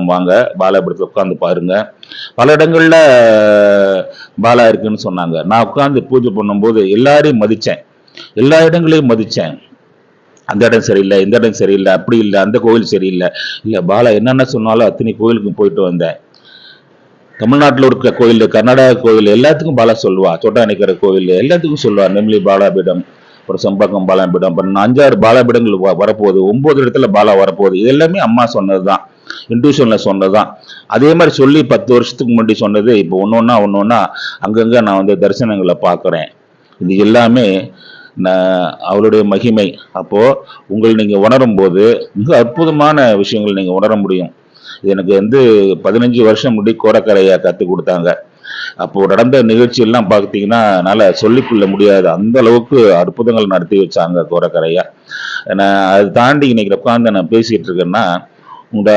பாலாபீடம் வாங்க, பாலாபீடத்தில் உட்காந்து பாருங்க. பல இடங்கள்ல பாலா இருக்குன்னு சொன்னாங்க. நான் உட்காந்து பூஜை பண்ணும்போது எல்லாரையும் மதிச்சேன், எல்லா இடங்களையும் மதிச்சேன். அந்த இடம் சரியில்லை, இந்த இடம் சரியில்லை, அப்படி இல்லை, அந்த கோவில் சரியில்லை, இல்லை பாலா என்னென்ன சொன்னாலும் அத்தனை கோவிலுக்கும் போயிட்டு வந்தேன். தமிழ்நாட்டில் இருக்கிற கோயில், கர்நாடகா கோவில் எல்லாத்துக்கும் பாலா சொல்லுவா. சொட்டானிக்கிற கோவில் எல்லாத்துக்கும் சொல்லுவா. நெம்லி பாலாபீடம், ஒரு சம்பக்கம் பாலாபீடம், அப்புறம் 5-6 பாலாபீடங்கள் வரப்போகுது, 9 இடத்துல பாலா வரப்போகுது. இது எல்லாமே அம்மா சொன்னதுதான், இன்ட்யூஷன்ல சொன்னதுதான். அதே மாதிரி சொல்லி 10 வருஷத்துக்கு முன்னாடி சொன்னது இப்போ ஒன்னொன்னா அங்கங்க நான் வந்து தரிசனங்களை பார்க்குறேன். இது எல்லாமே அவளுடைய மகிமை. அப்போ நீங்க உணரும் போது மிக அற்புதமான விஷயங்கள் நீங்க உணர முடியும். எனக்கு வந்து 15 வருஷம் முடி கோரக்கரையா கற்றுக் கொடுத்தாங்க. அப்போ நடந்த நிகழ்ச்சி எல்லாம் பார்த்தீங்கன்னா என்னால் சொல்லிக்கொள்ள முடியாது, அந்த அளவுக்கு அற்புதங்கள் நடத்தி வச்சாங்க கோரக்கரையா. நான் அதை தாண்டி இன்னைக்கு உட்காந்து நான் பேசிட்டு இருக்கேன்னா, உங்க